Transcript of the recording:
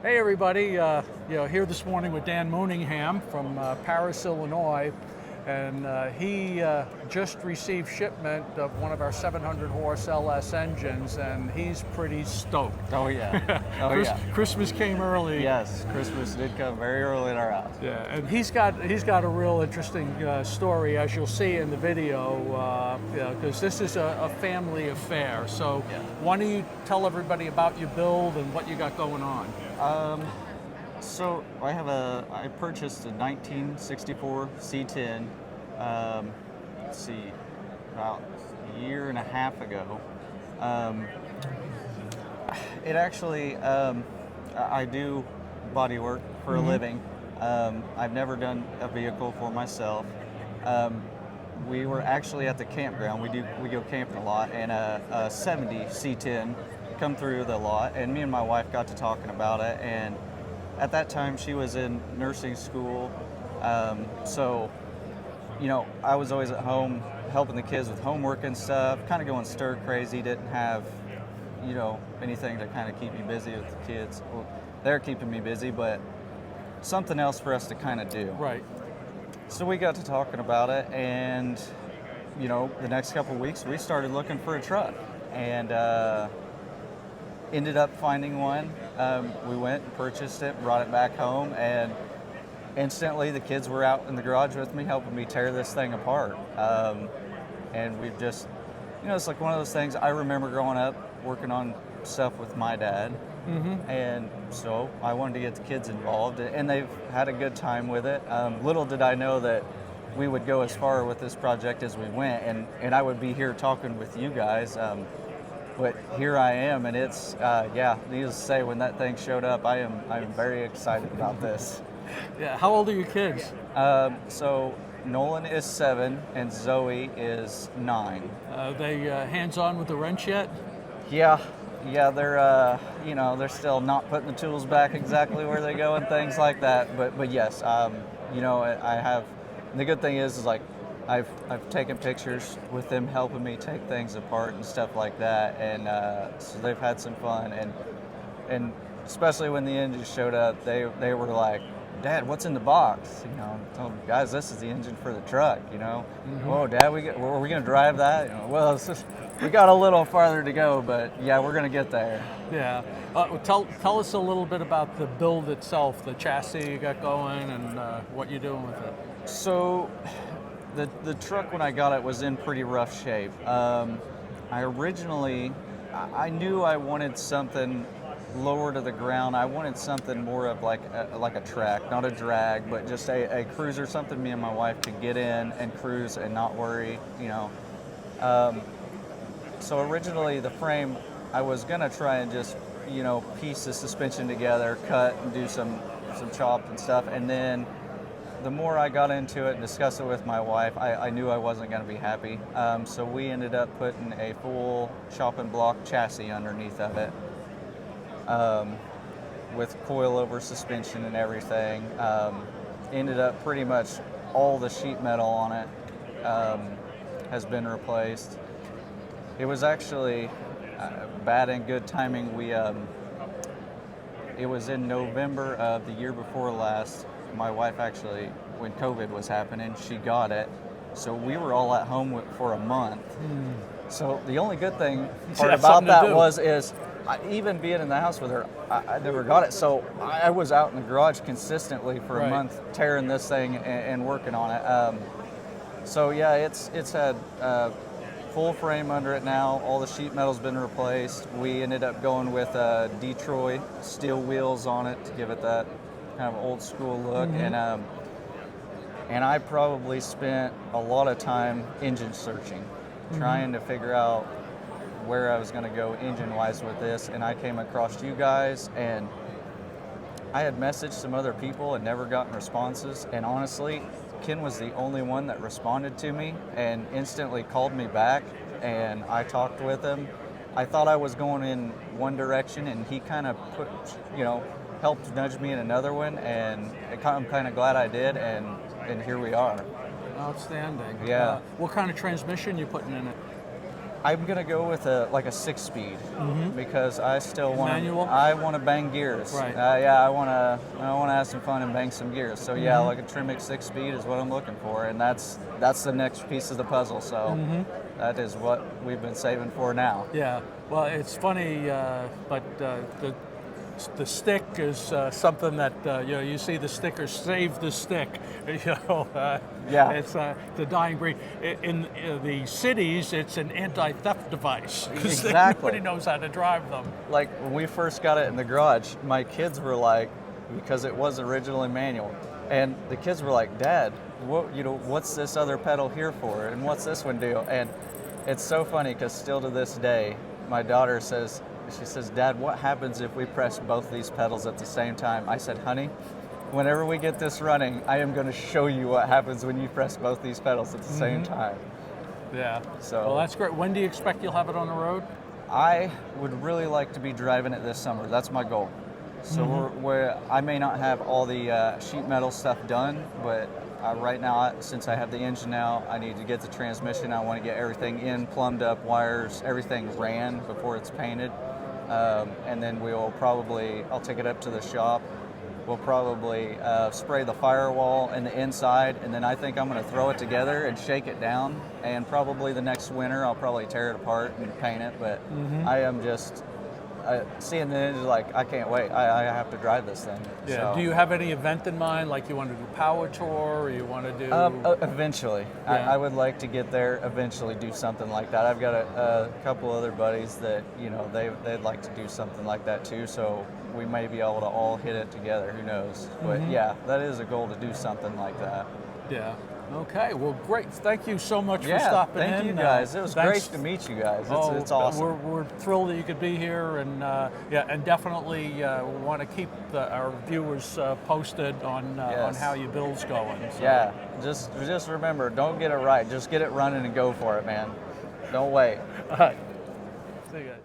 Hey everybody, here this morning with Dan Moningham from Paris, Illinois, and he just received shipment of one of our 700 horse LS engines, and he's pretty stoked. Oh yeah, Christmas came early. Yes, Christmas did come very early in our house. Yeah, and he's got a real interesting story, as you'll see in the video, because this is a family affair. So why don't you tell everybody about your build and what you got going on? So I purchased a 1964 C10, let's see, about a year and a half ago. It actually, I do body work for a living. I've never done a vehicle for myself. We were actually at the campground. We go camping a lot, and a 70 C10 come through the lot, and me and my wife got to talking about it. And at that time, she was in nursing school, so I was always at home helping the kids with homework and stuff, kind of going stir crazy. Didn't have anything to kind of keep me busy with the kids. Well, they're keeping me busy, but something else for us to kind of do. Right. So we got to talking about it, and the next couple of weeks we started looking for a truck, and ended up finding one. We went and purchased it, brought it back home, and instantly the kids were out in the garage with me helping me tear this thing apart. And we've just, it's like one of those things. I remember growing up working on stuff with my dad, and so I wanted to get the kids involved, and they've had a good time with it. Little did I know that we would go as far with this project as we went, and I would be here talking with you guys. But here I am, and it's needless to say, when that thing showed up, I'm very excited about this. Yeah. How old are your kids? So Nolan is 7 and Zoe is 9. They hands-on with the wrench yet? Yeah, they're still not putting the tools back exactly where they go and things like that. But yes, I have. The good thing is like I've taken pictures with them helping me take things apart and stuff like that, and so they've had some fun, and especially when the engine showed up, they were like, "Dad, what's in the box?" I told them, "Guys, this is the engine for the truck." "Oh, Dad, are we gonna drive that?" Well, it's just, we got a little farther to go, but yeah, we're gonna get there. Yeah. Tell us a little bit about the build itself, the chassis you got going, and what you're doing with it. So, the truck, when I got it, was in pretty rough shape. I knew I wanted something lower to the ground. I wanted something more of like a track, not a drag, but just a cruiser, something me and my wife could get in and cruise and not worry, So originally the frame, I was gonna try and just, piece the suspension together, cut and do some chop and stuff, and then the more I got into it and discussed it with my wife, I knew I wasn't going to be happy. So we ended up putting a full chop and block chassis underneath of it, with coilover suspension and everything. Ended up pretty much all the sheet metal on it has been replaced. It was actually bad and good timing. It was in November of the year before last. My wife actually, when COVID was happening, she got it. So we were all at home for a month. So the only good thing part about that is even being in the house with her, I never got it. So I was out in the garage consistently for a month, tearing this thing and working on it. So yeah, it's had full frame under it now. All the sheet metal's been replaced. We ended up going with Detroit steel wheels on it to give it that kind of old school look, and I probably spent a lot of time engine searching, trying to figure out where I was going to go engine wise with this, and I came across you guys, and I had messaged some other people and never gotten responses, and honestly, Ken was the only one that responded to me and instantly called me back, and I talked with him. I thought I was going in one direction, and he kind of helped nudge me in another one, and I'm kind of glad I did, and here we are. Outstanding. Yeah. What kind of transmission you putting in it? I'm gonna go with a 6-speed because I still want Manual? I want to bang gears. Right. Yeah, I want to have some fun and bang some gears. So yeah, like a Tremec 6-speed is what I'm looking for, and that's the next piece of the puzzle. So that is what we've been saving for now. Yeah. Well, it's funny, but the stick is something that you see the stickers "Save the Stick." Yeah. It's the dying breed. In the cities, it's an anti-theft device. 'Cause Exactly. Nobody knows how to drive them. Like when we first got it in the garage, my kids were like, because it was originally manual, and the kids were like, "Dad, what's this other pedal here for? And what's this one do?" And it's so funny because still to this day, my daughter says, "Dad, what happens if we press both these pedals at the same time?" I said, "Honey, whenever we get this running, I am going to show you what happens when you press both these pedals at the same time." Yeah. So- well, that's great. When do you expect you'll have it on the road? I would really like to be driving it this summer. That's my goal. So I may not have all the sheet metal stuff done, but right now, since I have the engine now, I need to get the transmission. I want to get everything in, plumbed up, wires, everything ran before it's painted. And then I'll take it up to the shop. We'll probably spray the firewall and the inside, and then I think I'm going to throw it together and shake it down. And probably the next winter, I'll probably tear it apart and paint it. But I am just seeing the engine, like, I can't wait. I have to drive this thing. Yeah. So. Do you have any event in mind, like you want to do power tour, or you want to do? Eventually. Yeah. I would like to get there, eventually do something like that. I've got a couple other buddies that, they'd like to do something like that too, so we may be able to all hit it together, who knows. But yeah, that is a goal to do something like that. Yeah. Okay. Well, great. Thank you so much for stopping in. Thank you guys. It was thanks. great to meet you guys. It's awesome. We're thrilled that you could be here, and and definitely want to keep our viewers posted on how your build's going. So. Yeah. Just remember, don't get it right. Just get it running and go for it, man. Don't wait. All right. See you guys.